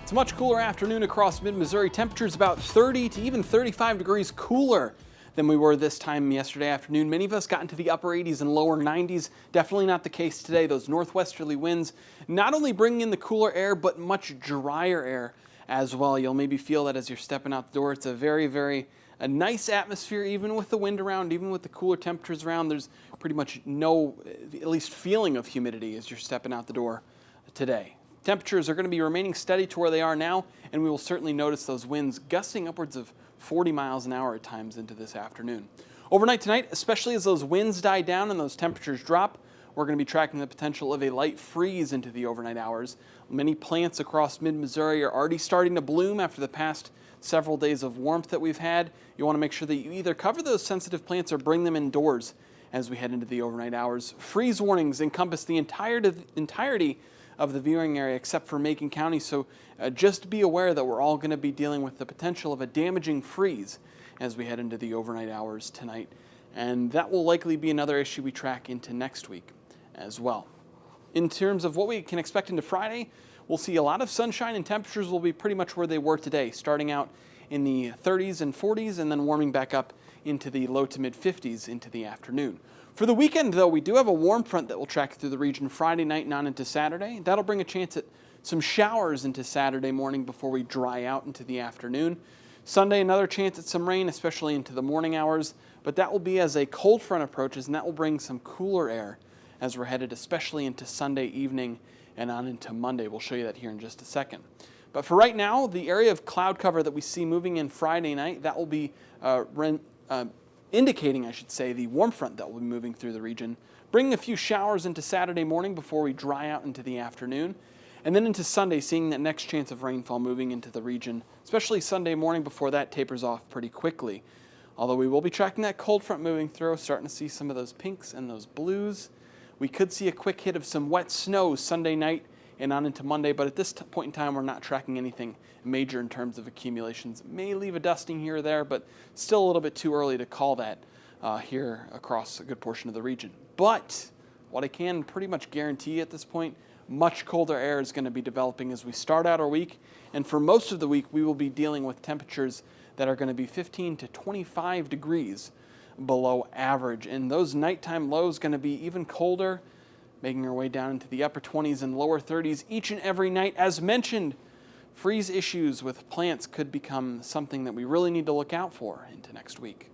It's a much cooler afternoon across mid-Missouri. Temperatures about 30 to even 35 degrees cooler than we were this time yesterday afternoon. Many of us got into the upper 80s and lower 90s. Definitely not the case today. Those northwesterly winds not only bringing in the cooler air, but much drier air as well. You'll maybe feel that as you're stepping out the door. It's a very nice atmosphere, even with the wind around, even with the cooler temperatures around. There's pretty much no, at least feeling of humidity as you're stepping out the door today. Temperatures are going to be remaining steady to where they are now, and we will certainly notice those winds gusting upwards of 40 miles an hour at times into this afternoon. Overnight tonight, especially as those winds die down and those temperatures drop, we're going to be tracking the potential of a light freeze into the overnight hours. Many plants across mid-Missouri are already starting to bloom after the past several days of warmth that we've had. You want to make sure that you either cover those sensitive plants or bring them indoors as we head into the overnight hours. Freeze warnings encompass the entirety of the viewing area except for Macon County, so just be aware that we're all going to be dealing with the potential of a damaging freeze as we head into the overnight hours tonight, and that will likely be another issue we track into next week as well. In terms of what we can expect into Friday, we'll see a lot of sunshine and temperatures will be pretty much where they were today, starting out in the 30s and 40s and then warming back up into the low to mid 50s into the afternoon. For the weekend, though, we do have a warm front that will track through the region Friday night and on into Saturday. That'll bring a chance at some showers into Saturday morning before we dry out into the afternoon. Sunday, another chance at some rain, especially into the morning hours, but that will be as a cold front approaches, and that will bring some cooler air as we're headed especially into Sunday evening and on into Monday. We'll show you that here in just a second. But for right now, the area of cloud cover that we see moving in Friday night, that will be indicating, I should say, the warm front that will be moving through the region, bringing a few showers into Saturday morning before we dry out into the afternoon, and then into Sunday, seeing that next chance of rainfall moving into the region, especially Sunday morning before that tapers off pretty quickly. Although we will be tracking that cold front moving through, starting to see some of those pinks and those blues. We could see a quick hit of some wet snow Sunday night and on into Monday, but at this point in time, we're not tracking anything major in terms of accumulations. It may leave a dusting here or there, but still a little bit too early to call that here across a good portion of the region. But what I can pretty much guarantee at this point, much colder air is going to be developing as we start out our week, and for most of the week, we will be dealing with temperatures that are going to be 15 to 25 degrees below average, and those nighttime lows going to be even colder, making our way down into the upper 20s and lower 30s each and every night. As mentioned, freeze issues with plants could become something that we really need to look out for into next week.